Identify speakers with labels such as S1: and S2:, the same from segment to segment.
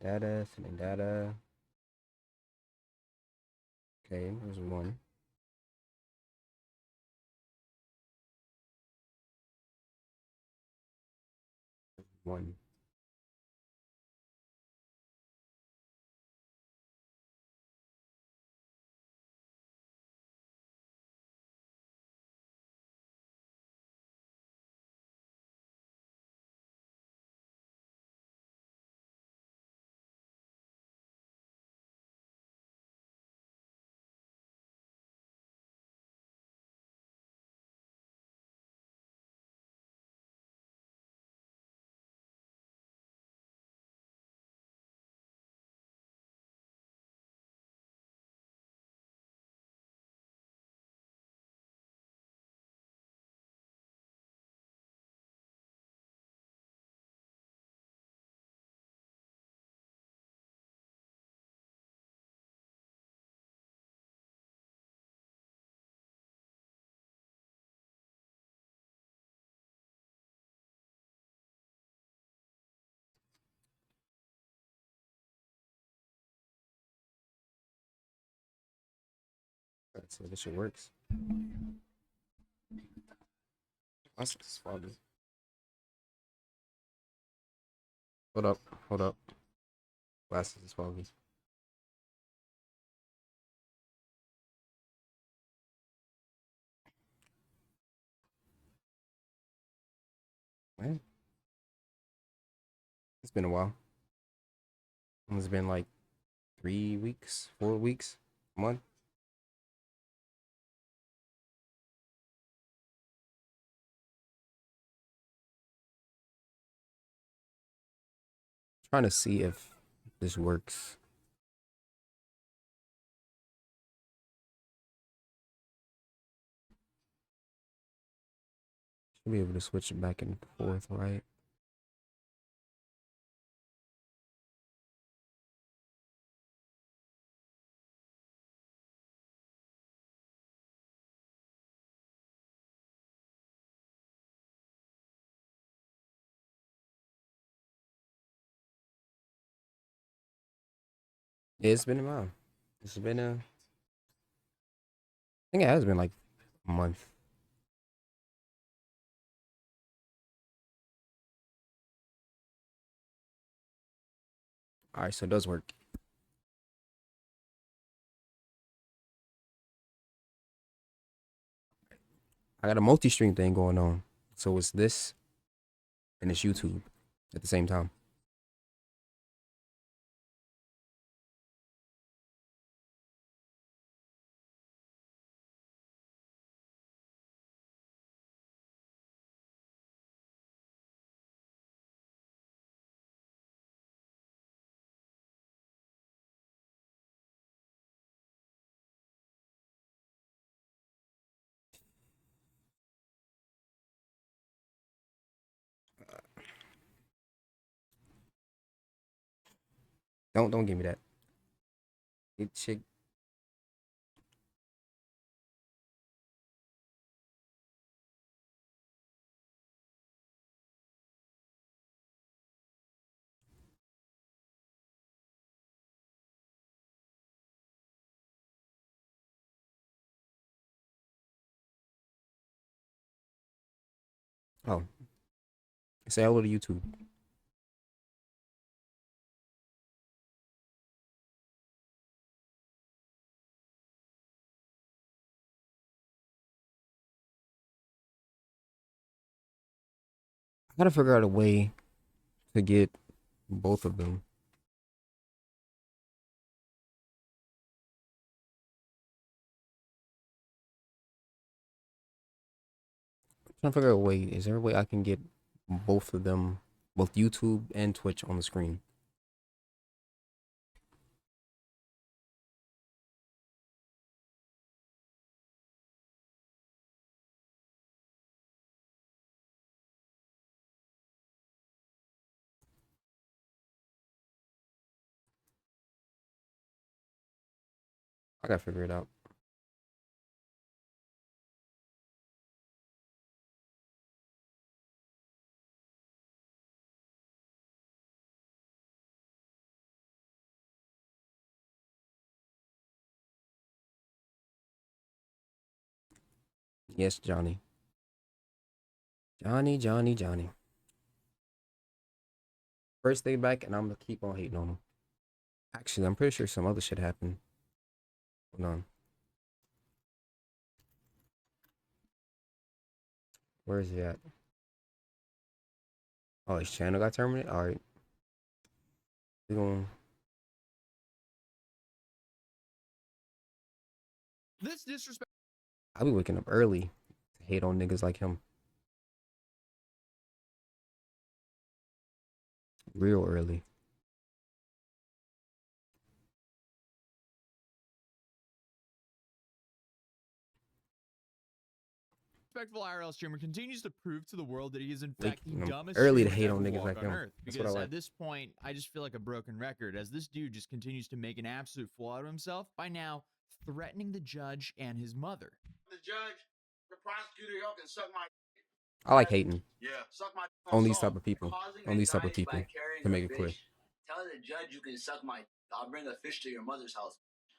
S1: sending data. Okay, there's one. One. Let's see, this shit works. That's foggy. Hold up, hold up. Glasses is foggy. Man, it's been a while. It's been like 3 weeks, 4 weeks, a month. Trying to see if this works. Should be able to switch it back and forth, right? Yeah, it's been a while. It's been a, I think it has been like a month. All right, so it does work. I got a multi-stream thing going on. So it's this and it's YouTube at the same time. Don't give me that. It chick. Oh, say hello to YouTube. I gotta figure out a way to get both of them. I'm trying to figure out a way. Is there a way I can get both of them, both YouTube and Twitch on the screen? I gotta figure it out. Yes, Johnny. Johnny, Johnny, Johnny. First day back, and I'm gonna keep on hating on him. Actually, I'm pretty sure some other shit happened. Hold on. Where is he at? Oh, his channel got terminated? Alright. We going.
S2: This disrespect.
S1: I'll be waking up early to hate on niggas like him. Real early.
S2: Respectful IRL streamer continues to prove to the world that he is in fact the dumbest
S1: early to
S2: streamer
S1: hate
S2: ever
S1: on niggas
S2: walk
S1: like
S2: on
S1: him.
S2: Earth.
S1: That's what I
S2: Because
S1: like.
S2: at this point, I just feel like a broken record as this dude just continues to make an absolute fool out of himself by now threatening the judge and his mother.
S3: The judge, the prosecutor, y'all can suck my.
S1: I like hating
S3: Yeah, suck my.
S1: on these type of people. On these type of people. To make it clear.
S3: Tell the judge you can suck my. I'll bring a fish to your mother's house.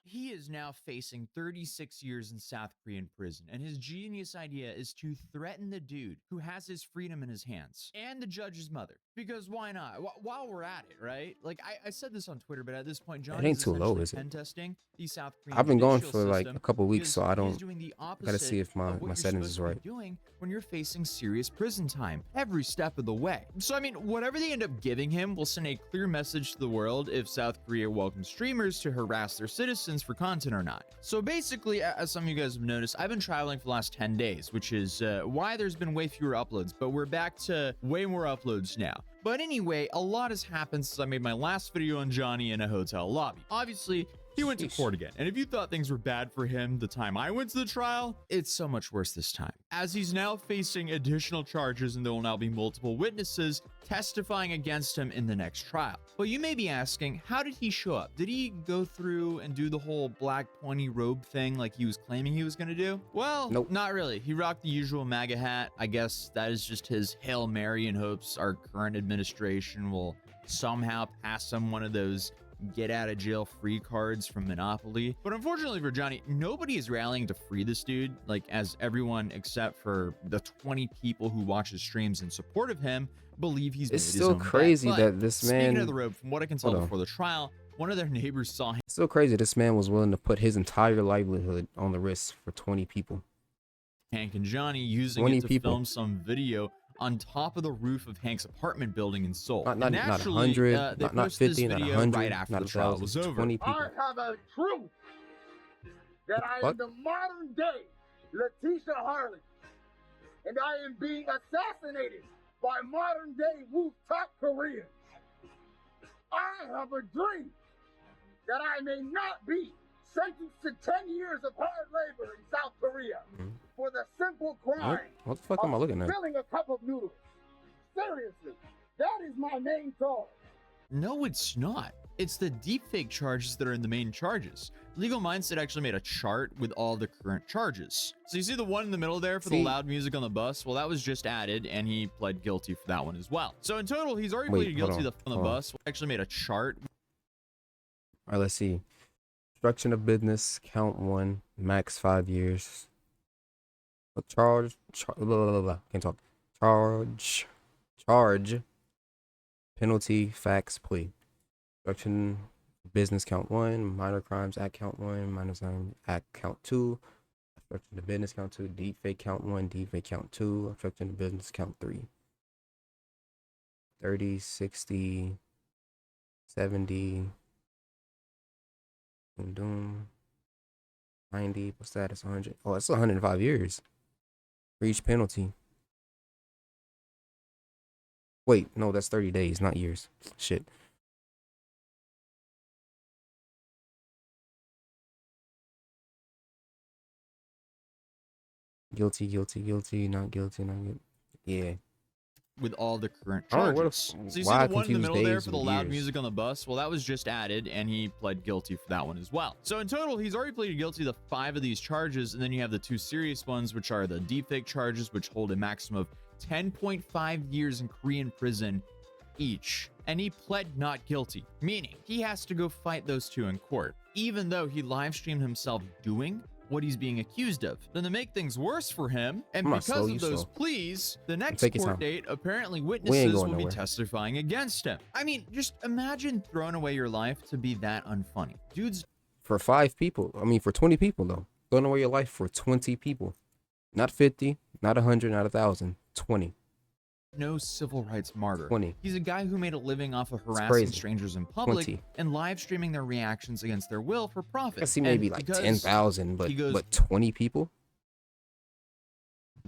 S2: He is now facing 36 years in South Korean prison, and his genius idea is to threaten the dude who has his freedom in his hands and the judge's mother. Because why not? While we're at it, right? Like I said this on Twitter, but at this point, John
S1: ain't too low, is it?
S2: pen testing the South Korean.
S1: I've been going
S2: judicial
S1: for like
S2: system
S1: a couple weeks, so I
S2: because
S1: don't.
S2: he's doing the opposite
S1: Gotta see if my
S2: of what you're
S1: settings is
S2: supposed to be
S1: right.
S2: doing when you're facing serious prison time every step of the way. So I mean, whatever they end up giving him will send a clear message to the world if South Korea welcomes streamers to harass their citizens for content or not. So basically, as some of you guys have noticed, I've been traveling for the last 10 days, which is why there's been way fewer uploads, but we're back to way more uploads now. But anyway, a lot has happened since I made my last video on Johnny in a hotel lobby. Obviously, he went to court again, and if you thought things were bad for him the time I went to the trial, it's so much worse this time, as he's now facing additional charges and there will now be multiple witnesses testifying against him in the next trial. But you may be asking, how did he show up? Did he go through and do the whole black pointy robe thing like he was claiming he was gonna do? Well,
S1: Nope.
S2: Not really. He rocked the usual MAGA hat. I guess that is just his Hail Mary in hopes our current administration will somehow pass him one of those get out of jail free cards from Monopoly. But unfortunately for Johnny, nobody is rallying to free this dude, like as everyone except for the 20 people who watch his streams in support of him believe he's
S1: It's
S2: made
S1: still
S2: his own
S1: crazy
S2: bet.
S1: that this man.
S2: Speaking of the robe, from what I can tell
S1: Hold on.
S2: before the trial, one of their neighbors saw him.
S1: It's still crazy this man was willing to put his entire livelihood on the risk for 20 people.
S2: Hank and Johnny using
S1: 20
S2: it to
S1: people.
S2: film some video on top of the roof of Hank's apartment building in Seoul.
S1: Not
S2: Naturally,
S1: 100,
S2: they
S1: not
S2: posted
S1: 50,
S2: this
S1: not
S2: video
S1: 100,
S2: right after
S1: not
S2: the trial
S1: 1,000,
S2: was over.
S1: 20 people.
S3: I have a truth that I am the modern day Letitia Harley, and I am being assassinated by modern day rooftop Koreans. I have a dream that I may not be sentenced to 10 years of hard labor in South Korea for the simple crime
S1: What the fuck am I looking at?
S3: spilling a cup of noodles. Seriously, that is my main charge.
S2: No, it's not. It's the deepfake charges that are in the main charges. Legal Mindset actually made a chart with all the current charges. So you see the one in the middle there for the loud music on the bus? Well, that was just added, and he pled guilty for that one as well. So in total, he's already pleaded guilty to on the bus. We actually made a chart.
S1: All right, let's see. Obstruction of business, count 1, max 5 years. Can't talk. Charge, penalty, facts, plea. Obstruction of business, count 1, minor crimes, act count 1, minor crime, act count 2. Obstruction of business, count 2, deepfake, count 1, deepfake, count 2. Obstruction of business, count 3. 30, 60, 70. Doom. 90. What's that? It's 100. Oh, it's 105 years for each penalty. Wait, no, that's 30 days, not years. Shit. Guilty, guilty, guilty, not guilty, not guilty. Yeah.
S2: With all the current
S1: I don't know
S2: charges. So you see
S1: why
S2: the one in the
S1: confuse
S2: middle there
S1: days
S2: for the
S1: with
S2: loud
S1: years.
S2: music on the bus? Well, that was just added, and he pled guilty for that one as well. So in total, he's already pleaded guilty to 5 of these charges, and then you have the 2 serious ones, which are the deepfake charges, which hold a maximum of 10.5 years in Korean prison each. And he pled not guilty, meaning he has to go fight those 2 in court, even though he live streamed himself doing what he's being accused of. Then to make things worse for him, and
S1: I'm not
S2: because
S1: slow,
S2: of
S1: you
S2: those
S1: slow.
S2: pleas, the next
S1: Take your
S2: court
S1: time.
S2: date, apparently
S1: We ain't
S2: witnesses
S1: going
S2: will be
S1: nowhere.
S2: testifying against him. I mean, just imagine throwing away your life to be that unfunny. Dude's
S1: For 5 people. I mean, for 20 people, though. Throwing away your life for 20 people. Not 50, not 100, not 1,000. 20.
S2: no civil rights martyr.
S1: 20.
S2: He's a guy who made a living off of harassing
S1: crazy.
S2: strangers in public
S1: 20.
S2: and live streaming their reactions against their will for profit.
S1: I see
S2: And
S1: maybe like
S2: because
S1: 10,000,
S2: he goes
S1: but 20 people?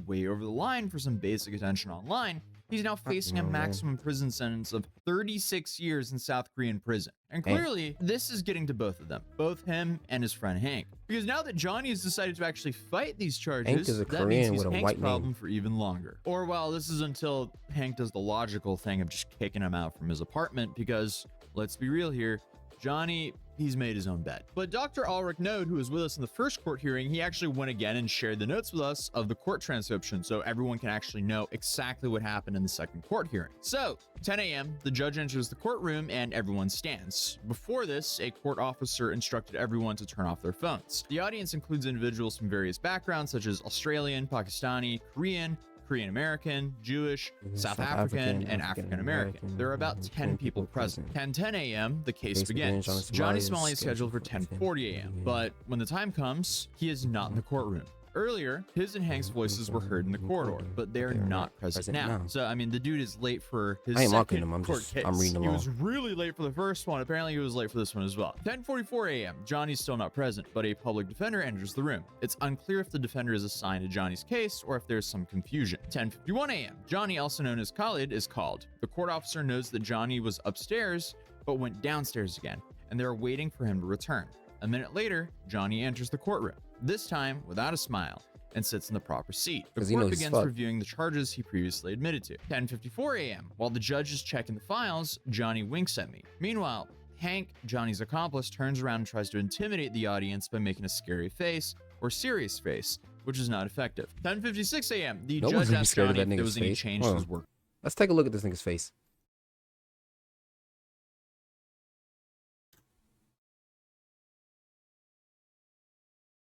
S2: way over the line for some basic attention online, he's now facing a
S1: man.
S2: maximum prison sentence of 36 years in South Korean prison. And
S1: Damn.
S2: clearly, this is getting to both of them, both him and his friend Hank. Because now that Johnny has decided to actually fight these charges,
S1: Hank is a
S2: that means
S1: Korean
S2: he's
S1: with a
S2: Hank's
S1: white
S2: problem
S1: name.
S2: for even longer. Or well, this is until Hank does the logical thing of just kicking him out from his apartment, because let's be real here, Johnny, he's made his own bed. But Dr. Ulrich Node, who was with us in the first court hearing, he actually went again and shared the notes with us of the court transcription so everyone can actually know exactly what happened in the second court hearing. So, 10 a.m., the judge enters the courtroom and everyone stands. Before this, a court officer instructed everyone to turn off their phones. The audience includes individuals from various backgrounds such as Australian, Pakistani, Korean, Korean American, Jewish, South African, and African American. There are about 10 people present. 10:10 a.m., the case begins. Johnny Somali is scheduled for 10:40 a.m., but when the time comes, he is not in the courtroom. Earlier, his and Hank's voices were heard in the corridor, but they're not present now. So, I mean, the dude is late for his
S1: I ain't mocking
S2: second
S1: him,
S2: court case.
S1: I'm reading
S2: He
S1: along.
S2: was really late for the first one. Apparently, he was late for this one as well. 10:44 a.m., Johnny's still not present, but a public defender enters the room. It's unclear if the defender is assigned to Johnny's case or if there's some confusion. 10:51 a.m., Johnny, also known as Khalid, is called. The court officer knows that Johnny was upstairs, but went downstairs again, and they're waiting for him to return. A minute later, Johnny enters the courtroom, this time without a smile, and sits in the proper seat. The
S1: 'Cause he
S2: court
S1: knows he's
S2: begins
S1: fucked.
S2: reviewing the charges he previously admitted to. 10:54 a.m. While the judge is checking the files, Johnny winks at me. Meanwhile, Hank, Johnny's accomplice, turns around and tries to intimidate the audience by making a scary face or serious face, which is not effective. 10:56 a.m. The
S1: No one's
S2: judge
S1: gonna be
S2: asked
S1: scared of
S2: Johnny
S1: that
S2: if there
S1: nigga's
S2: was any
S1: face.
S2: change
S1: Hold
S2: to
S1: on.
S2: his work.
S1: Let's take a look at this nigga's face.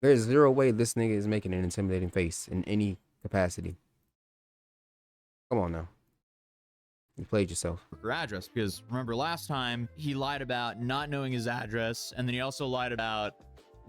S1: There's zero way this nigga is making an intimidating face in any capacity. Come on now. You played yourself.
S2: Her address, because remember last time he lied about not knowing his address, and then he also lied about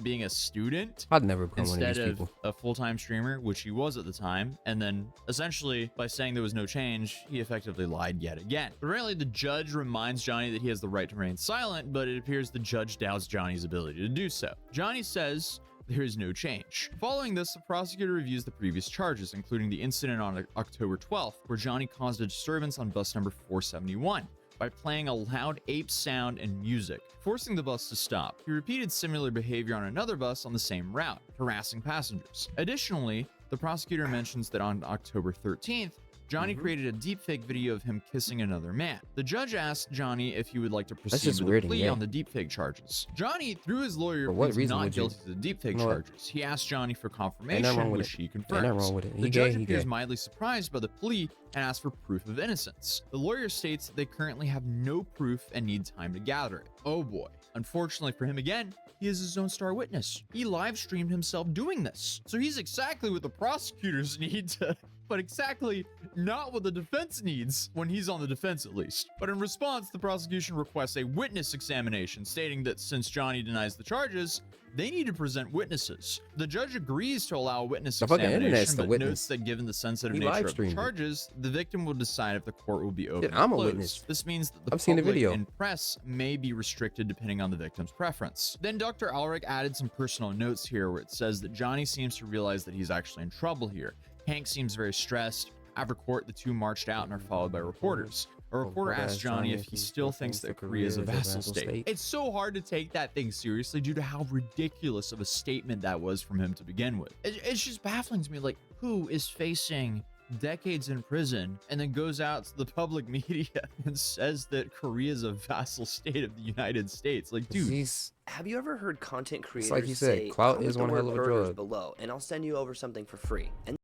S2: being a student
S1: I'd never become one of
S2: instead
S1: these
S2: of
S1: people.
S2: a full-time streamer, which he was at the time. And then essentially by saying there was no change, he effectively lied yet again. Apparently the judge reminds Johnny that he has the right to remain silent, but it appears the judge doubts Johnny's ability to do so. Johnny says there is no change. Following this, the prosecutor reviews the previous charges, including the incident on October 12th, where Johnny caused a disturbance on bus number 471 by playing a loud ape sound and music, forcing the bus to stop. He repeated similar behavior on another bus on the same route, harassing passengers. Additionally, the prosecutor mentions that on October 13th, Johnny created a deepfake video of him kissing another man. The judge asked Johnny if he would like to proceed
S1: just
S2: with
S1: weird
S2: a
S1: and
S2: plea
S1: gay.
S2: on the deepfake charges. Johnny, through his lawyer,
S1: For what
S2: pleads
S1: reason
S2: not
S1: would you?
S2: guilty to the deepfake
S1: You know what?
S2: charges. He asked Johnny for
S1: Ain't nothing
S2: confirmation,
S1: wrong with
S2: which
S1: it.
S2: he
S1: Ain't nothing
S2: confirms.
S1: wrong with it. He
S2: The
S1: gay,
S2: judge
S1: he
S2: appears
S1: gay.
S2: mildly surprised by the plea and asks for proof of innocence. The lawyer states that they currently have no proof and need time to gather it. Oh boy. Unfortunately for him again, he is his own star witness. He live streamed himself doing this. So he's exactly what the prosecutors need to, but exactly not what the defense needs, when he's on the defense at least. But in response, the prosecution requests a witness examination, stating that since Johnny denies the charges, they need to present witnesses. The judge agrees to allow a witness
S1: The fucking internet's
S2: examination,
S1: the
S2: but
S1: witness.
S2: notes that given the sensitive
S1: He
S2: nature
S1: live
S2: of the
S1: streamed it.
S2: charges, the victim will decide if the court will be open or
S1: I'm a
S2: closed.
S1: witness.
S2: This means that the
S1: I've seen the
S2: public
S1: video.
S2: and press may be restricted depending on the victim's preference. Then Dr. Ulrich added some personal notes here where it says that Johnny seems to realize that he's actually in trouble here. Hank seems very stressed. After court, the two marched out and are followed by reporters. A reporter asked Johnny if he still thinks that Korea is a vassal state. It's so hard to take that thing seriously due to how ridiculous of a statement that was from him to begin with. It's just baffling to me, like, who is facing decades in prison and then goes out to the public media and says that Korea is a vassal state of the United States? Like, dude,
S1: He's
S4: Have you ever heard content creators
S1: like you said,
S4: say,
S1: clout
S4: "Comment
S1: is
S4: the
S1: one hell
S4: word
S1: of a
S4: burgers
S1: drug."
S4: below, and I'll send you over something for free"? And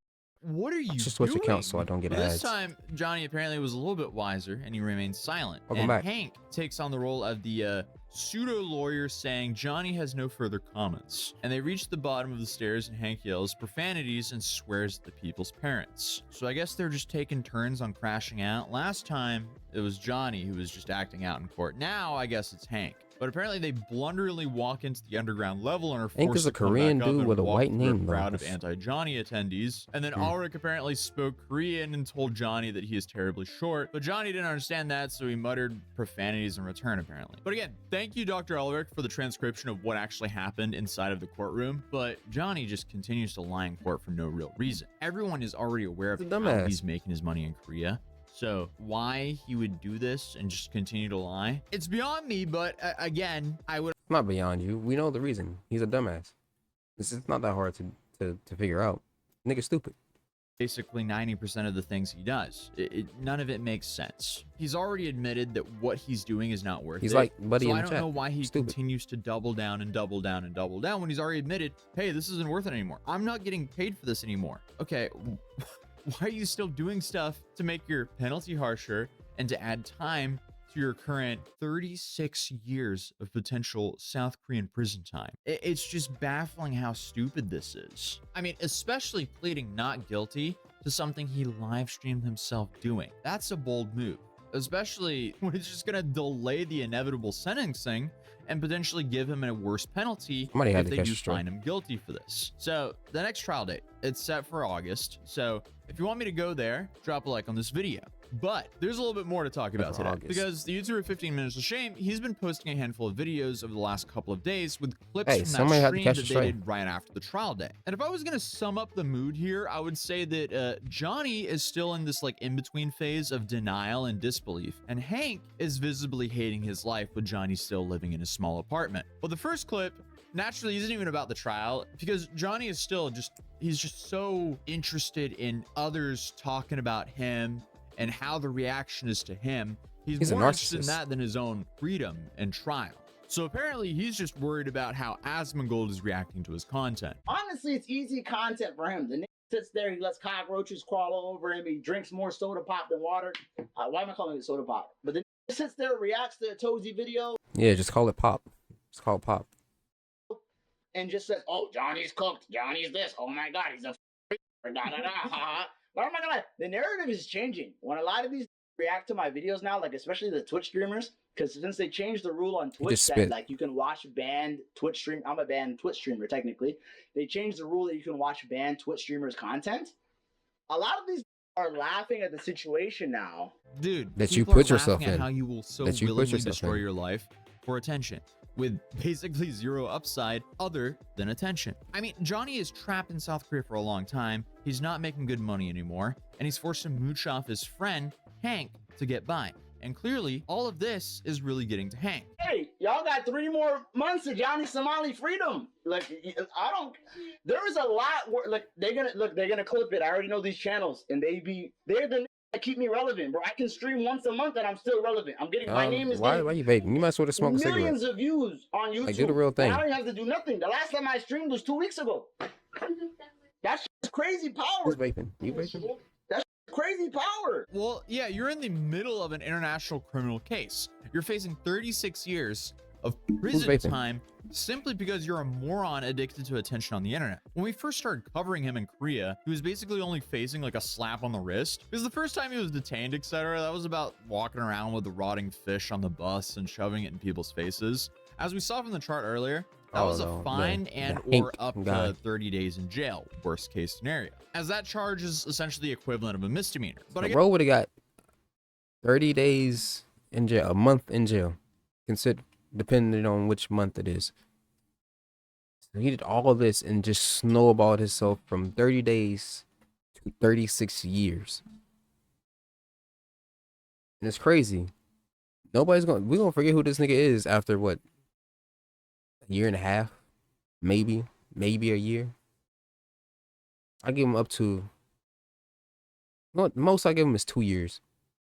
S2: what are you
S1: Just switch
S2: doing?
S1: accounts so I don't get
S2: Well, this
S1: ads.
S2: time, Johnny apparently was a little bit wiser and he remained silent.
S1: Welcome
S2: and
S1: back.
S2: Hank takes on the role of the pseudo lawyer, saying Johnny has no further comments. And they reach the bottom of the stairs and Hank yells profanities and swears at the people's parents. So I guess they're just taking turns on crashing out. Last time it was Johnny who was just acting out in court. Now I guess it's Hank. But apparently they blunderingly walk into the underground level and are
S1: Hank
S2: forced
S1: is a
S2: to come
S1: Korean
S2: back up
S1: dude
S2: and
S1: with a
S2: walk
S1: white
S2: through
S1: name,
S2: a
S1: though.
S2: crowd of anti-Johnny attendees. And then Ulrich apparently spoke Korean and told Johnny that he is terribly short, but Johnny didn't understand that, so he muttered profanities in return apparently. But again, thank you Dr. Ulrich for the transcription of what actually happened inside of the courtroom, but Johnny just continues to lie in court for no real reason. Everyone is already aware of how he's making his money in Korea. So why he would do this and just continue to lie, it's beyond me. But again, I would
S1: Not beyond you. We know the reason. He's a dumbass. It's not that hard to figure out. Nigga stupid.
S2: basically 90% of the things he does. None of it makes sense. He's already admitted that what he's doing is not worth it.
S1: He's like Buddy
S2: so
S1: in
S2: I
S1: the
S2: don't
S1: chat.
S2: know why he
S1: Stupid.
S2: continues to double down and double down and double down when he's already admitted, hey, this isn't worth it anymore. I'm not getting paid for this anymore. Okay, why are you still doing stuff to make your penalty harsher and to add time to your current 36 years of potential South Korean prison time? It's just baffling how stupid this is. I mean, especially pleading not guilty to something he live streamed himself doing. That's a bold move, especially when it's just gonna delay the inevitable sentencing and potentially give him a worse penalty if they do find him guilty for this. So the next trial date, it's set for August. So if you want me to go there, drop a like on this video. But there's a little bit more to talk about today, because the YouTuber 15 Minutes of Shame, he's been posting a handful of videos over the last couple of days with clips from that stream that they did right after the trial day. And if I was gonna sum up the mood here, I would say that Johnny is still in this like in-between phase of denial and disbelief, and Hank is visibly hating his life with Johnny still living in a small apartment. Well, the first clip naturally isn't even about the trial, because Johnny is still he's just so interested in others talking about him and how the reaction is to him. He's more interested in that than his own freedom and trial. So apparently he's just worried about how Asmongold is reacting to his content.
S3: Honestly, it's easy content for him. The nigga sits there, he lets cockroaches crawl all over him, he drinks more soda pop than water. Why am I calling it soda pop? But the nigga sits there, reacts to a Tozy video.
S1: Yeah, just call it pop. It's called pop.
S3: And just says, oh, Johnny's cooked, Johnny's this, oh my god, he's a da da da ha. But oh my god, the narrative is changing. When a lot of these react to my videos now, like especially the Twitch streamers, because since they changed the rule on Twitch that like you can watch banned Twitch stream, I'm a banned Twitch streamer technically. They changed the rule that you can watch banned Twitch streamers content. A lot of these are laughing at the situation now.
S2: Dude,
S1: that you put yourself in.
S2: How you will so willingly destroy your life for attention, with basically zero upside other than attention. I mean, Johnny is trapped in South Korea for a long time. He's not making good money anymore, and he's forced to mooch off his friend, Hank, to get by. And clearly, all of this is really getting to Hank.
S3: Hey, y'all got 3 more months of Johnny Somali freedom. Like, there is a lot, like, they're gonna clip it. I already know these channels, and they're the that keep me relevant, bro. I can stream once a month and I'm still relevant. I'm getting my name is
S1: why you vaping? You might as well just smoke a cigarette.
S3: Millions of views on YouTube.
S1: Like, do the real thing.
S3: I don't even have to do nothing. The last time I streamed was 2 weeks ago. That's crazy power.
S1: Who's vaping? You vaping?
S3: That's crazy power.
S2: Well, yeah, you're in the middle of an international criminal case. You're facing 36 years of prison time simply because you're a moron addicted to attention on the internet. When we first started covering him in Korea, he was basically only facing like a slap on the wrist, because the first time he was detained, etc., that was about walking around with the rotting fish on the bus and shoving it in people's faces. As we saw from the chart earlier, that was a fine and or up to 30 days in jail, worst case scenario, as that charge is essentially the equivalent of a misdemeanor. But
S1: bro would have got 30 days in jail, a month in jail, depending on which month it is. So he did all of this and just snowballed himself from 30 days to 36 years. And it's crazy. We're gonna forget who this nigga is after what? A year and a half? Maybe a year. I give him up to, the most I give him is 2 years.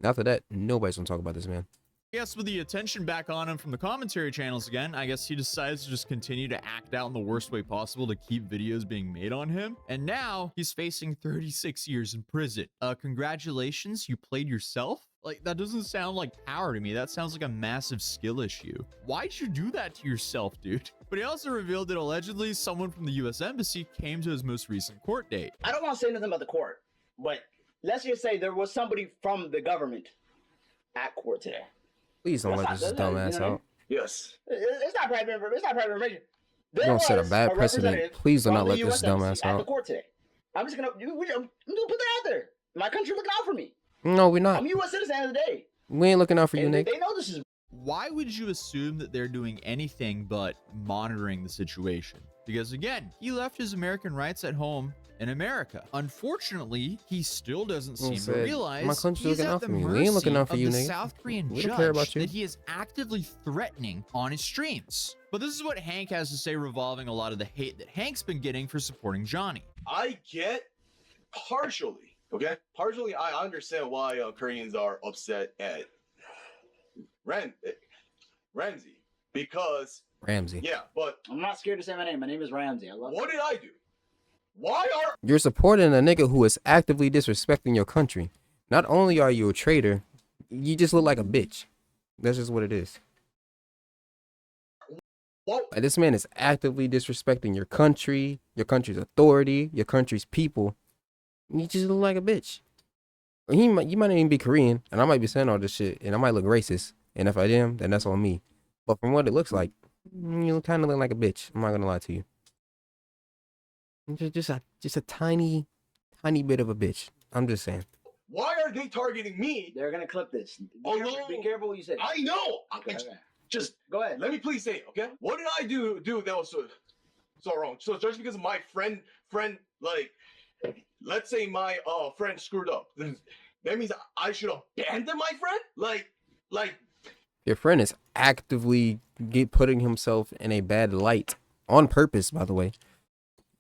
S1: After that, nobody's gonna talk about this man.
S2: guess with the attention back on him from the commentary channels again, I guess he decides to just continue to act out in the worst way possible to keep videos being made on him. And now he's facing 36 years in prison. Congratulations, you played yourself? Like, that doesn't sound like power to me. That sounds like a massive skill issue. Why'd you do that to yourself, dude? But he also revealed that allegedly someone from the US Embassy came to his most recent court date.
S4: I don't want to say nothing about the court, but let's just say there was somebody from the government at court today.
S1: Please don't let this dumbass out.
S3: Yes.
S4: It's not private information. It's not private information.
S1: You don't set a bad precedent. Please do not let this dumbass
S4: at the
S1: out.
S4: court today. I'm just gonna put that out there. My country looking out for me.
S1: No, we're not.
S4: I'm a U.S. citizen at the end of the day.
S1: We ain't looking out for you,
S4: And
S1: Nick.
S4: They know this is.
S2: Why would you assume that they're doing anything but monitoring the situation? Because again, he left his American rights at home in America. Unfortunately, he still doesn't seem to realize
S1: my country's
S2: he's
S1: looking
S2: at
S1: out
S2: the
S1: for me. We ain't looking
S2: mercy
S1: out for
S2: of
S1: you,
S2: the
S1: nigga.
S2: South Korean
S1: We don't care about
S2: judge
S1: you.
S2: that he is actively threatening on his streams. But this is what Hank has to say revolving a lot of the hate that Hank's been getting for supporting Johnny.
S5: I get partially, okay? Partially, I understand why Koreans are upset at Ramsey because
S1: Ramsey.
S5: yeah, but
S4: I'm not scared to say my name. My name is Ramsey. I love
S5: what did I do? Why are
S1: You're supporting a nigga who is actively disrespecting your country. Not only are you a traitor, you just look like a bitch. That's just what it is.
S5: what?
S1: Like, this man is actively disrespecting your country's authority, your country's people. You just look like a bitch. You might not even be Korean, and I might be saying all this shit, and I might look racist. And if I am, then that's on me. But from what it looks like, you kind of look like a bitch. I'm not gonna lie to you. Just a tiny bit of a bitch. I'm just saying.
S5: Why are they targeting me?
S4: They're gonna clip this.
S5: Although-
S4: Be careful what you say.
S5: I know.
S4: Okay.
S5: Just
S4: Go ahead.
S5: let me please say it, okay? What did I do that was so wrong? So just because my friend, like, let's say my friend screwed up, then that means I should abandon my friend? Like.
S1: Your friend is actively putting himself in a bad light on purpose, by the way.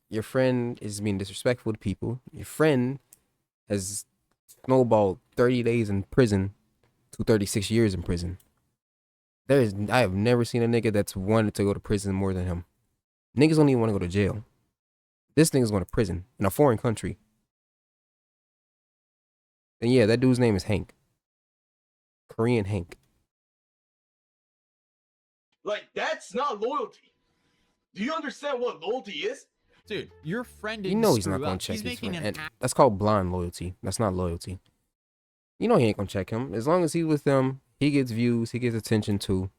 S1: Your friend is being disrespectful to people. Your friend has snowballed 30 days in prison to 36 years in prison. I have never seen a nigga that's wanted to go to prison more than him. Niggas don't even want to go to jail. This nigga's going to prison in a foreign country. And yeah, that dude's name is Hank. Korean Hank.
S5: Like, that's not loyalty. Do you understand what loyalty is?
S2: Dude, your friend
S1: You
S2: didn't
S1: know he's not
S2: screw
S1: going
S2: up.
S1: to check
S2: He's
S1: his
S2: making
S1: friend.
S2: an
S1: And that's called blind loyalty. That's not loyalty. You know he ain't going to check him. As long as he's with them, he gets views, he gets attention too.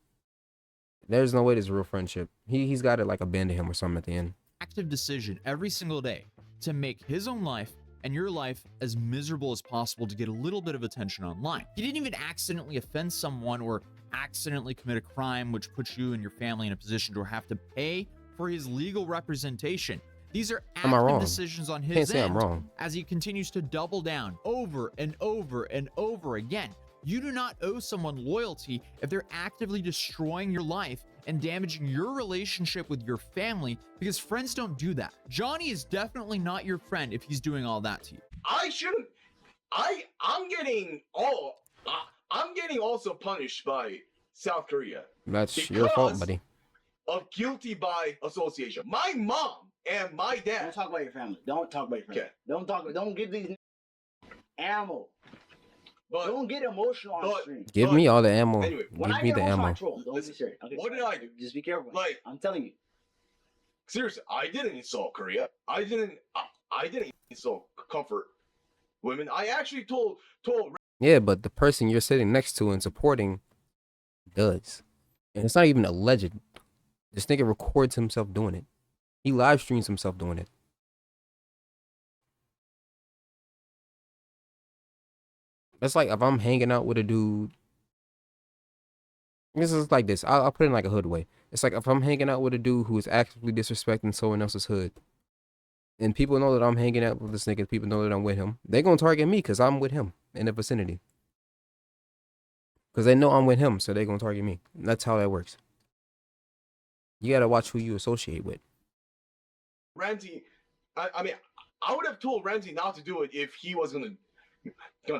S1: There's no way there's a real friendship. He's got to like abandon him or something at the end.
S2: active decision every single day to make his own life and your life as miserable as possible to get a little bit of attention online. He didn't even accidentally offend someone or accidentally commit a crime which puts you and your family in a position to have to pay for his legal representation. These are
S1: Am I
S2: active
S1: wrong?
S2: decisions on
S1: Can't
S2: his
S1: say
S2: end
S1: I'm wrong.
S2: as he continues to double down over and over and over again. You do not owe someone loyalty if they're actively destroying your life and damaging your relationship with your family, because friends don't do that. Johnny is definitely not your friend if he's doing all that to you.
S5: I shouldn't. I'm getting also punished by South Korea
S1: That's your fault,
S5: Because-
S1: buddy.
S5: of guilty by association. My mom and my
S4: Don't
S5: dad.
S4: talk about your family. Don't talk about your family.
S5: Okay.
S4: Don't give these ammo.
S5: But
S4: Don't get emotional on
S5: but-
S4: stream.
S1: Give
S5: but-
S1: me all the ammo.
S5: Anyway,
S4: When
S1: Give
S4: I
S1: me
S4: get
S1: the
S4: emotional, I
S1: ammo.
S4: troll. Don't be serious. Okay,
S5: What did I do?
S4: Just be careful.
S5: Like-
S4: I'm telling you.
S5: seriously, I didn't insult Korea. I didn't insult comfort women. I actually told
S1: Yeah, but the person you're sitting next to and supporting does. And it's not even alleged. This nigga records himself doing it. He live streams himself doing it. It's like if I'm hanging out with a dude. This is like this. I'll put it in like a hood way. It's like if I'm hanging out with a dude who is actively disrespecting someone else's hood, and people know that I'm hanging out with this nigga, people know that I'm with him, they're gonna target me because I'm with him in the vicinity. Because they know I'm with him, so they're gonna target me. That's how that works. You gotta watch who you associate with.
S5: Ramsey. I mean, I would have told Ramsey not to do it if he was gonna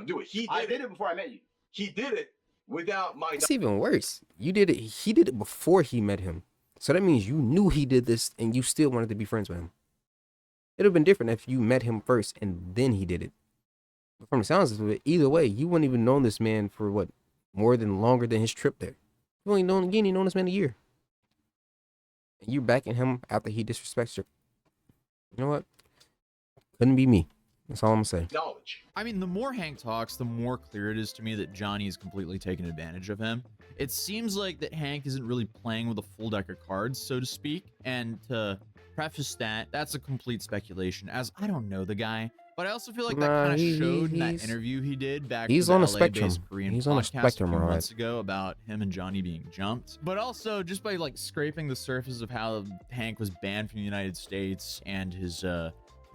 S5: do it.
S4: I did it before I met you.
S5: He did it without my
S1: It's even worse. You did it. He did it before he met him. So that means you knew he did this and you still wanted to be friends with him. It'd have been different if you met him first and then he did it. But from the sounds of it, either way, you wouldn't even known this man for what, longer than his trip there. You only known this man a year. And you backing him after he disrespects your. You know what? Couldn't be me. That's all I'm saying.
S5: knowledge.
S2: I mean, the more Hank talks, the more clear it is to me that Johnny is completely taking advantage of him. It seems like that Hank isn't really playing with a full deck of cards, so to speak. And to preface that, that's a complete speculation, as I don't know the guy. But I also feel like that kind of showed in that interview he did back to the
S1: on the spectrum.
S2: LA-based Korean
S1: He's on the
S2: podcast
S1: spectrum,
S2: a few
S1: alright.
S2: months ago about him and Johnny being jumped. But also, just by like scraping the surface of how Hank was banned from the United States and his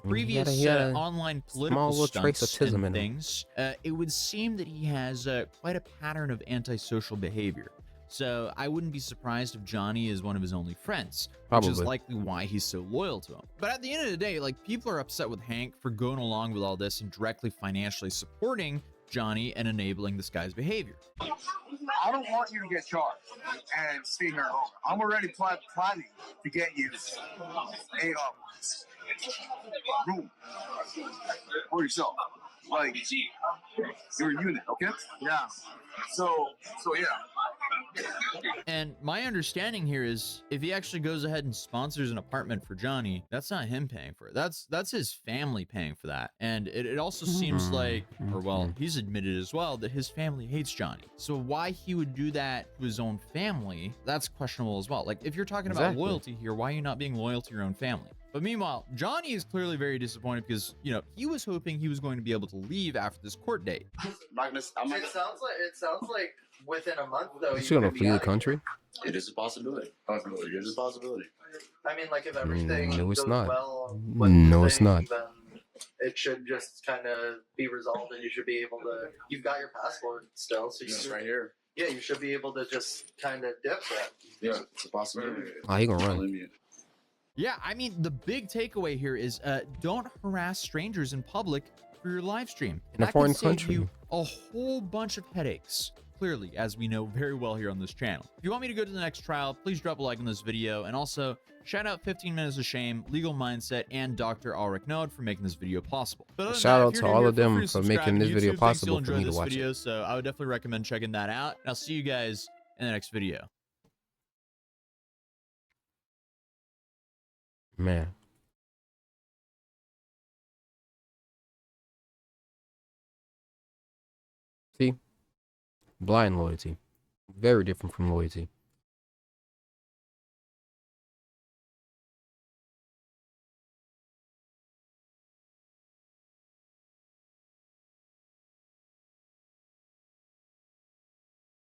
S2: previous
S1: he had a
S2: online
S1: small
S2: political
S1: little trace of
S2: stunts
S1: tism
S2: and
S1: in him.
S2: things, it would seem that he has quite a pattern of antisocial behavior. So I wouldn't be surprised if Johnny is one of his only friends, which is
S1: Probably.
S2: likely why he's so loyal to him. But at the end of the day, like, people are upset with Hank for going along with all this and directly financially supporting Johnny and enabling this guy's behavior.
S3: I don't want you to get charged and stay here longer. I'm already planning to get you a room for yourself. Like, you're a unit, okay? Yeah. So yeah.
S2: And my understanding here is if he actually goes ahead and sponsors an apartment for Johnny, that's not him paying for it. That's his family paying for that. And it also seems like, or well, he's admitted as well that his family hates Johnny. So why he would do that to his own family, that's questionable as well. Like, if you're talking about
S1: Exactly.
S2: loyalty here, why are you not being loyal to your own family? But meanwhile, Johnny is clearly very disappointed because, you know, he was hoping he was going to be able to leave after this court date.
S6: It sounds like within a month though.
S1: Is he gonna flee the country?
S6: It is a possibility. It is a possibility. I mean, like if
S1: No,
S6: everything
S1: it's
S6: goes
S1: not.
S6: well,
S1: No, it's not.
S6: Then it should just kind of be resolved, and you should be able to. You've got your passport still, so you
S7: It's
S6: should,
S7: right here.
S6: yeah, you should be able to just kind of dip that.
S7: Yeah, it's a possibility.
S1: Oh, he gonna run.
S7: Believe me.
S2: Yeah, I mean, the big takeaway here is don't harass strangers in public for your live stream.
S1: In a
S2: That
S1: foreign
S2: could save
S1: country.
S2: you a whole bunch of headaches. Clearly, as we know very well here on this channel. If you want me to go to the next trial, please drop a like on this video. And also, shout out 15 Minutes of Shame, Legal Mindset, and Dr. Ulrich Node for making this video possible. But other than
S1: Shout
S2: that,
S1: out
S2: if
S1: to
S2: you're new
S1: all
S2: here,
S1: of
S2: feel
S1: them
S2: free to
S1: for
S2: subscribe
S1: making
S2: to
S1: this video
S2: YouTube. Thanks, you'll
S1: possible for
S2: enjoy
S1: me to
S2: this
S1: watch
S2: video,
S1: it.
S2: So I would definitely recommend checking that out. And I'll see you guys in the next video.
S1: Man. See? Blind loyalty. Very different from loyalty.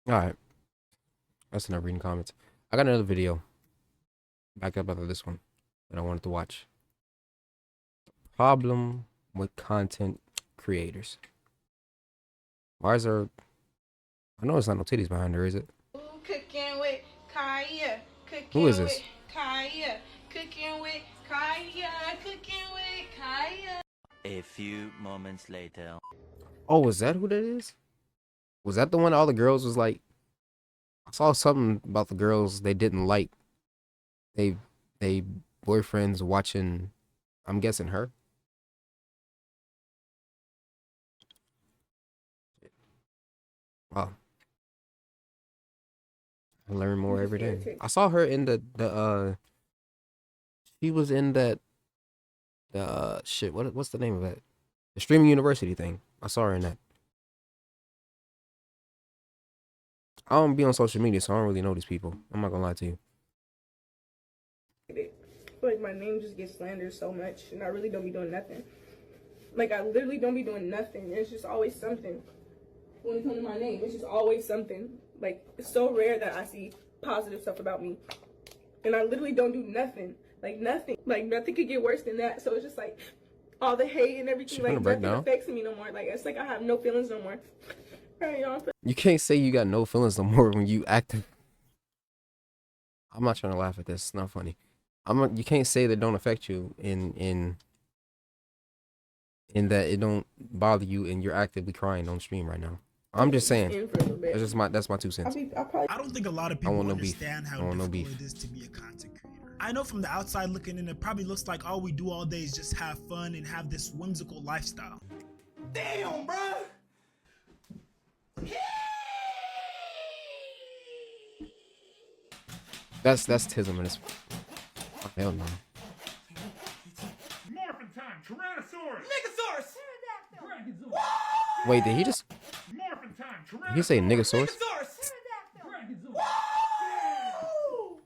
S1: Alright. That's enough reading comments. I got another video. Back up after this one that I wanted to watch. Problem with content creators. Why is there... I know it's not no titties behind her, is it?
S8: Cooking with Kaya. Cooking
S1: Who is this?
S8: with Kaya. Cooking with Kaya. Cooking with Kaya.
S9: A few moments later.
S1: Oh, was that who that is? Was that the one all the girls was like... I saw something about the girls they didn't like. They boyfriends watching... I'm guessing her. Wow. I learn more every day. I saw her in the she was in that shit, what's the name of that? The streaming university thing. I saw her in that. I don't be on social media, so I don't really know these people. I'm not gonna lie to you.
S10: Like my name just gets slandered so much, and I really don't be doing nothing. Like I literally don't be doing nothing. It's just always something. When it comes to my name, it's just always something. Like it's so rare that I see positive stuff about me, and I literally don't do nothing. Like nothing. Like nothing could get worse than that. So it's just like all the hate and everything.
S1: She
S10: Like
S1: finna break
S10: nothing
S1: down.
S10: affects me no more. Like it's like I have no feelings no more. Alright, y'all.
S1: You can't say you got no feelings no more when you active. I'm not trying to laugh at this. It's not funny. You can't say that don't affect you in that it don't bother you and you're actively crying on stream right now. I'm just saying.
S10: In for a little bit.
S1: That's my 2 cents.
S7: I don't think a lot of people
S1: want no beef.
S7: understand how
S1: I want no
S7: difficult
S1: beef.
S7: it is to be a content creator. I know from the outside looking in, it probably looks like all we do all day is just have fun and have this whimsical lifestyle.
S3: Damn, bro.
S1: That's Tism and it's hell no.
S3: Morphin time, Tyrannosaurus. Megasaurus.
S1: Wait, did he just
S3: Morphin time,
S1: did he say niggasaurus?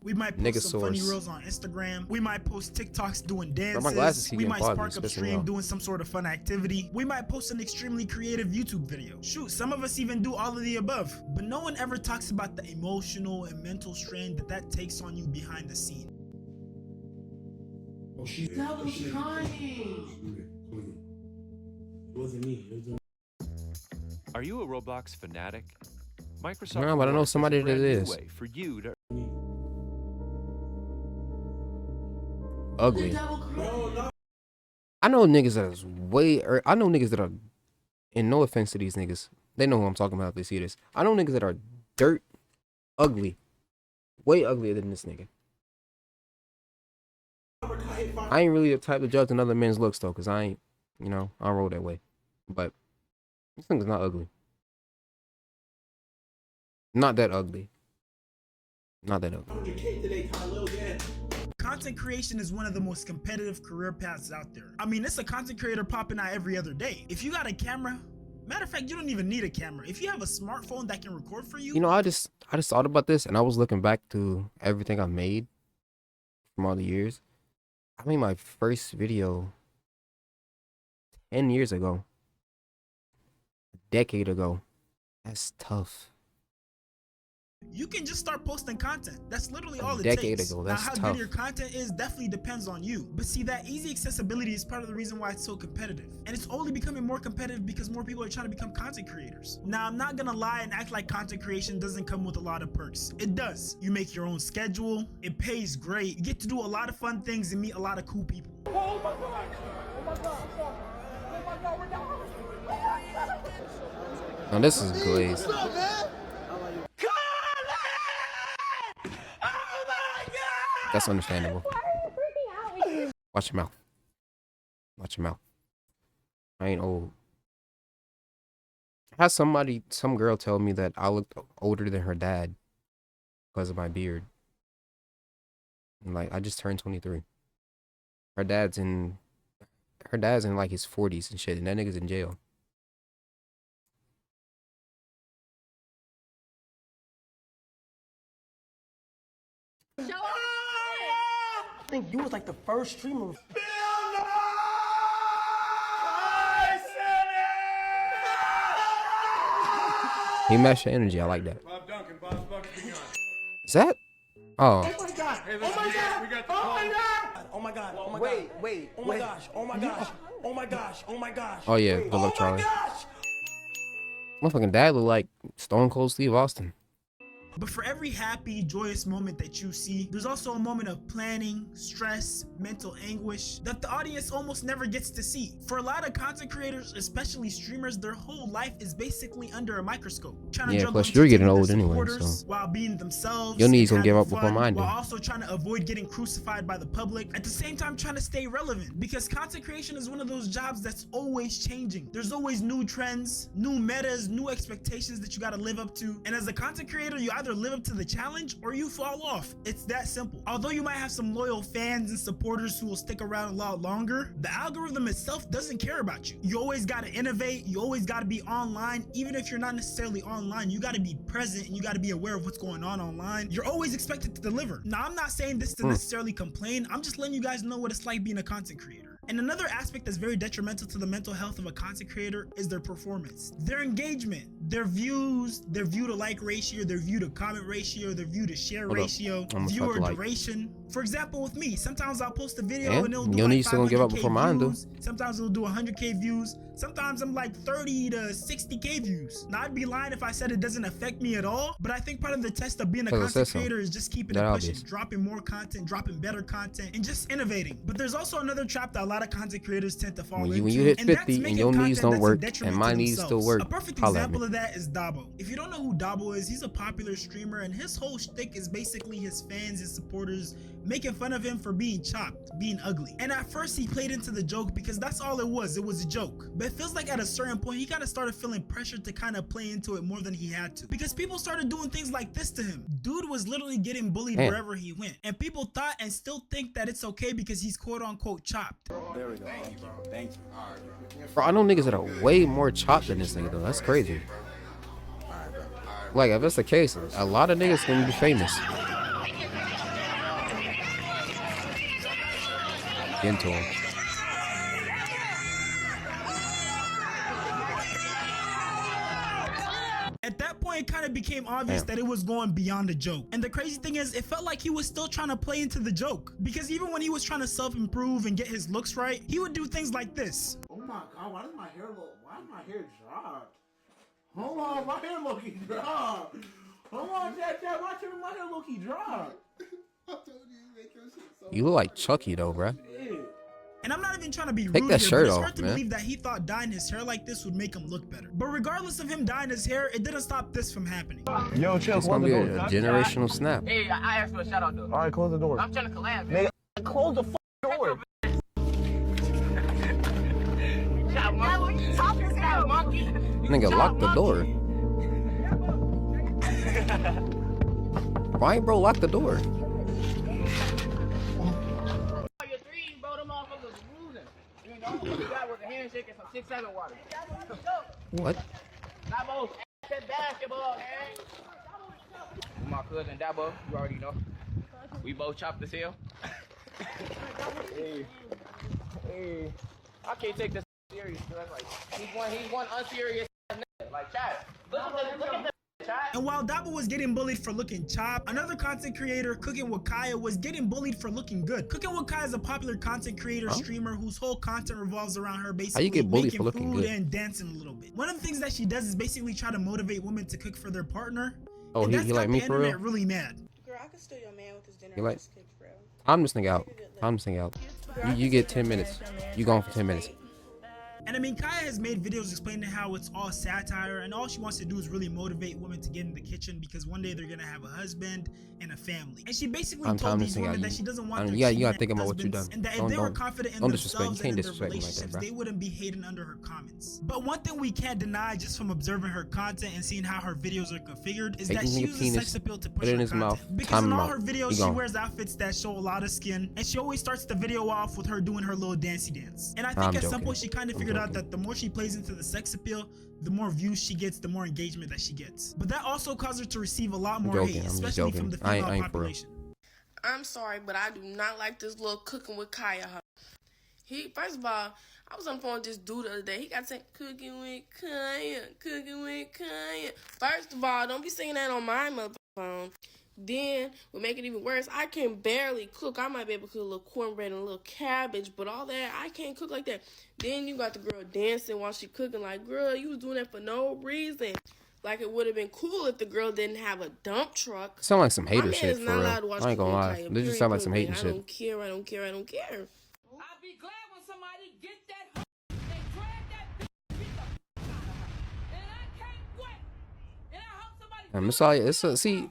S7: We might post some funny
S1: Niggasaurus.
S7: reels on Instagram. We might post TikToks doing
S1: Bro,
S7: dances.
S1: my glasses keep
S7: We
S1: getting
S7: might
S1: foggy,
S7: spark
S1: it's
S7: up
S1: pissing me
S7: stream
S1: off.
S7: doing some sort of fun activity. We might post an extremely creative YouTube video. Shoot, some of us even do all of the above. But no one ever talks about the emotional and mental strain that takes on you behind the scene.
S3: That was trying. It wasn't me.
S11: Are you a Roblox fanatic? Microsoft
S1: No, but I know
S11: Rewards
S1: somebody
S11: a brand
S1: that
S11: new
S1: is.
S11: way for you to
S1: Ugly. I know niggas that is I know niggas that are, and no offense to these niggas, they know who I'm talking about if they see this. I know niggas that are dirt ugly. Way uglier than this nigga. I ain't really the type to judge another man's looks though, cause I ain't, I don't roll that way. But this nigga's not ugly. Not that ugly. Not that ugly.
S7: Content creation is one of the most competitive career paths out there. I mean, it's a content creator popping out every other day. If you got a camera, matter of fact, you don't even need a camera. If you have a smartphone that can record for you.
S1: I just thought about this and I was looking back to everything I made from all the years. I made my first video 10 years ago. A decade ago. That's tough.
S7: You can just start posting content. That's literally all it
S1: decade
S7: takes.
S1: ago,
S7: Now,
S1: that's
S7: how
S1: tough.
S7: good your content is definitely depends on you. But see, that easy accessibility is part of the reason why it's so competitive. And it's only becoming more competitive because more people are trying to become content creators. Now, I'm not gonna lie and act like content creation doesn't come with a lot of perks. It does. You make your own schedule. It pays great. You get to do a lot of fun things and meet a lot of cool people.
S3: Oh my god. Oh my god. Oh my god, we're down.
S1: Now this is glazed.
S3: What's up, man?
S1: That's understandable. Watch your mouth. Watch your mouth. I ain't old. I had some girl tell me that I looked older than her dad because of my beard. And like, I just turned 23. Her dad's in like his 40s and shit, and that nigga's in jail.
S12: I think you was like the first streamer.
S1: He matched your energy. I like that.
S3: Bob Duncan, Bob's Bucks begun.
S1: Is that? Oh.
S12: Oh my god!
S3: Hey,
S12: Oh
S3: listen,
S12: my god!
S3: we got the
S12: Oh my
S3: call.
S12: god! Oh my god! Oh my god!
S6: Wait.
S12: Oh my gosh! Oh my gosh! Oh my gosh! Oh my gosh!
S1: Oh yeah,
S12: Wait.
S1: good luck,
S12: Oh
S1: Charlie.
S12: my gosh!
S1: Motherfucking dad look like Stone Cold Steve Austin.
S7: But for every happy, joyous moment that you see, there's also a moment of planning, stress, mental anguish that the audience almost never gets to see. For a lot of content creators, especially streamers, their whole life is basically under a microscope. Trying to
S1: Yeah,
S7: juggle
S1: plus you're getting
S7: entertaining
S1: old
S7: their
S1: anyway,
S7: supporters
S1: so
S7: while being themselves.
S1: your knees
S7: and
S1: gonna give
S7: having
S1: up before
S7: fun,
S1: mine do.
S7: while also trying to avoid getting crucified by the public. At the same time, trying to stay relevant, because content creation is one of those jobs that's always changing. There's always new trends, new metas, new expectations that you got to live up to. And as a content creator, you either live up to the challenge or you fall off. It's that simple. Although you might have some loyal fans and supporters who will stick around a lot longer, the algorithm itself doesn't care about you. You always got to innovate. You always got to be online. Even if you're not necessarily online, you got to be present and you got to be aware of what's going on online. You're always expected to deliver. Now, I'm not saying this to necessarily complain. I'm just letting you guys know what it's like being a content creator. And another aspect that's very detrimental to the mental health of a content creator is their performance, their engagement, their views, their view to like ratio, their view to comment ratio, their view to share ratio, viewer duration. For example, with me, sometimes I'll post a video and it'll do
S1: your
S7: like
S1: knees still gonna give up
S7: 500K
S1: before mine do.
S7: views. Sometimes it'll do 100K views. Sometimes I'm like 30 to 60K views. Now I'd be lying if I said it doesn't affect me at all, but I think part of the test of being a content creator is just keeping it pushing, dropping more content, dropping better content, and just innovating. But there's also another trap that a lot of content creators tend to fall into.
S1: When you hit 50 and your knees don't work and my knees still work,
S7: a perfect example of that is Dabo. If you don't know who Dabo is, he's a popular streamer, and his whole shtick is basically his fans, his supporters, making fun of him for being chopped, being ugly. And at first he played into the joke because that's all it was a joke. But it feels like at a certain point he kind of started feeling pressured to kind of play into it more than he had to, because people started doing things like this to him. Dude was literally getting bullied wherever he went, and people thought and still think that it's okay because he's quote unquote chopped.
S13: There we go. Thank you, bro. Thank you. All right.
S1: Bro, I know niggas that are way more chopped than this nigga though. That's crazy. Like if that's the case, a lot of niggas gonna be famous. Into him.
S7: At that point, it kind of became obvious that it was going beyond a joke. And the crazy thing is, it felt like he was still trying to play into the joke, because even when he was trying to self-improve and get his looks right, he would do things like this.
S12: Oh my god, why is my hair dropped? Hold on, my hair low-key dropped. Hold on, Dad, watch it, my hair low-key dropped.
S1: You look like Chucky though, bruh.
S7: And I'm not even trying to be rude
S1: Take that
S7: here,
S1: shirt
S7: but it's
S1: off,
S7: hard to
S1: man.
S7: believe that he thought dyeing his hair like this would make him look better. But regardless of him dyeing his hair, it didn't stop this from happening.
S5: Yo, chill.
S1: It's gonna be a generational snap.
S8: Hey, I asked for a shout out though.
S5: All right, close the door.
S8: I'm trying to collab, man.
S5: Close the door.
S1: Nigga, lock the door. Why ain't bro lock the door? What?
S8: Dabo, that basketball, man. My cousin Dabo, you already know. We both chopped this hill. Hey, I can't take this serious. Like he's one unserious nigga. Like chat. Look at that.
S7: And while Dabo was getting bullied for looking chopped, another content creator, Cooking with Kaya, was getting bullied for looking good. Cooking with Kaya is a popular content creator streamer whose whole content revolves around her basically making food and dancing a little bit. One of the things that she does is basically try to motivate women to cook for their partner.
S1: Oh, he like me for real?
S10: Really mad. Girl, I could steal your man with his dinner.
S1: You like? I'm this nigga out. I'm this nigga out. You get 10 minutes. You gone for 10 minutes.
S7: And I mean, Kaya has made videos explaining how it's all satire and all she wants to do is really motivate women to get in the kitchen because one day they're gonna have a husband and a family. And she basically told these women that she doesn't want their
S1: you gotta think about what you done.
S7: And that if they were confident in themselves and in their relationships,
S1: like
S7: they wouldn't be hating under her comments. But one thing we can't deny just from observing her content and seeing how her videos are configured is that she uses sex appeal to push her content. Because in all her videos, she wears outfits that show a lot of skin, and she always starts the video off with her doing her little dancey dance. And I think at some point she kind of figured out that the more she plays into the sex appeal, the more views she gets, the more engagement that she gets. But that also caused her to receive a lot more hate, especially from the female population.
S14: I'm sorry, but I do not like this little Cooking with Kaya. First of all, I was on the phone with this dude the other day. He got saying, cooking with Kaya, cooking with Kaya. First of all, don't be saying that on my motherfucking phone. Then, what make it even worse, I can barely cook. I might be able to cook a little cornbread and a little cabbage, but all that, I can't cook like that. Then you got the girl dancing while she cooking. Like, girl, you was doing that for no reason. Like, it would have been cool if the girl didn't have a dump truck.
S1: Sound like some hater shit, for real. I ain't gonna lie. This just sound like some hating shit.
S14: I don't care.
S8: I'll be glad when somebody get that and drag that bitch the out of her. And I can't wait. And I hope somebody...
S1: Messiah, see...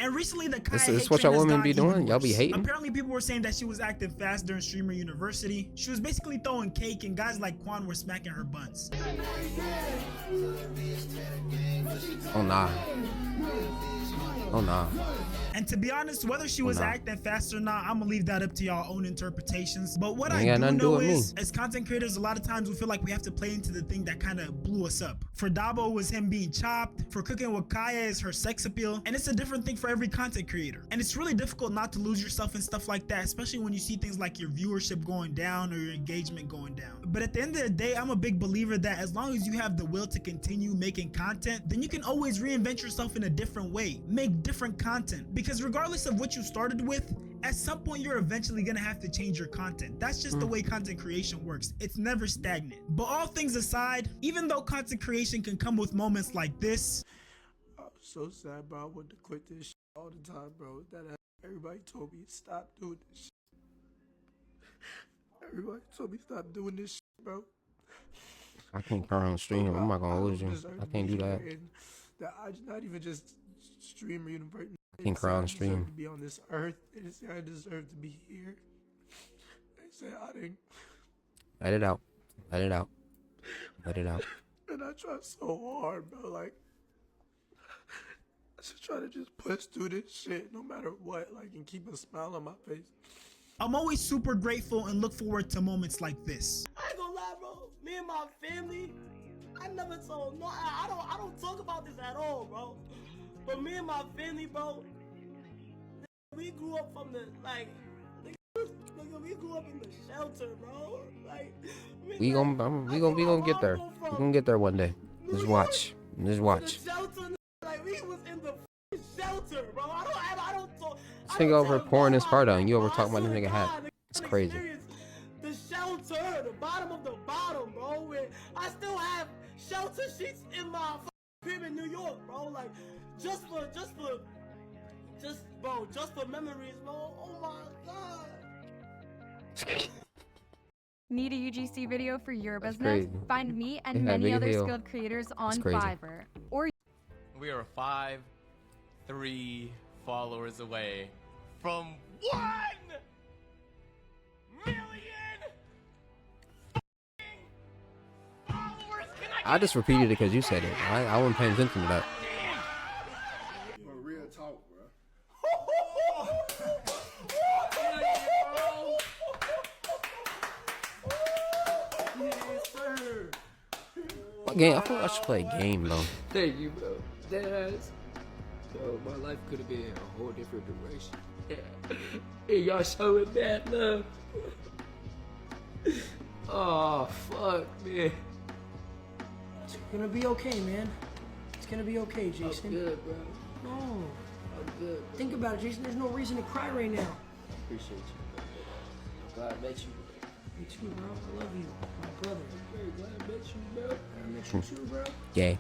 S7: And recently, the
S1: This is what y'all women be doing. Y'all be hating.
S7: Apparently, people were saying that she was acting fast during Streamer University. She was basically throwing cake, and guys like Quan were smacking her buns.
S1: Oh nah. Oh nah.
S7: And to be honest, whether she was acting fast or not, I'm gonna leave that up to y'all own interpretations. But what I do know is, as content creators, a lot of times we feel like we have to play into the thing that kind of blew us up. For Dabo, it was him being chopped. For Cooking with Kaya, is her sex appeal. And it's a different thing for every content creator. And it's really difficult not to lose yourself in stuff like that, especially when you see things like your viewership going down or your engagement going down. But at the end of the day, I'm a big believer that as long as you have the will to continue making content, then you can always reinvent yourself in a different way, make different content. Because regardless of what you started with, At some point, you're eventually gonna have to change your content. That's just the way content creation works. It's never stagnant. But all things aside, even though content creation can come with moments like this,
S12: I'm so sad, bro. I wanted to quit this shit all the time, bro. Everybody told me stop doing this shit. Everybody told me stop doing this shit, bro.
S1: I can't cry on stream. I'm not gonna lose you. I can't do that.
S12: That I not even just streamer universe.
S1: I can't cry on stream.
S12: To be on this earth, they say I deserve to be here. They say I didn't.
S1: Let it out. Let it out. Let it out.
S12: And I try so hard, bro. Like, I just try to just push through this shit no matter what, like, and keep a smile on my face.
S7: I'm always super grateful and look forward to moments like this.
S15: I ain't gonna lie, bro. Me and my family, I never told no. I don't talk about this at all, bro. But me and my family, bro, we grew up from the we grew up in the shelter, bro. Like
S1: we gonna get there. We gonna get there one day. Just watch. Just watch.
S15: Like we was in the shelter, bro. I don't talk.
S1: This nigga over pouring his heart out, and you over talking about this nigga hat. It's crazy.
S15: The shelter, the bottom of the bottom, bro. Where I still have shelter sheets in my crib in New York, bro. Like just for memories, bro. Oh my god.
S16: Need a UGC video for your
S1: That's
S16: business?
S1: crazy.
S16: Find me and
S1: Yeah,
S16: many
S1: big
S16: other
S1: deal.
S16: skilled creators on
S1: That's crazy.
S16: Fiverr. Or
S17: We are 5-3 followers away from 1 million followers.
S1: I just repeated it because you said it. I wasn't paying attention to that.
S13: Real talk, bro.
S1: What game? I thought I should play a game though.
S18: Thank you, bro. Deadass. Bro, my life could have been a whole different direction. Yeah. And y'all showing bad love. Oh, fuck, man.
S15: It's gonna be okay, man. It's gonna be okay, Jason.
S18: I'm good, bro.
S15: No.
S18: I'm good. Bro.
S15: Think about it, Jason. There's no reason to cry right now.
S18: Appreciate you, bro. I'm glad I met you.
S15: Me too, bro. I love you, my brother.
S18: I'm very glad I met you, bro.
S15: I met you too, bro.
S1: Yay.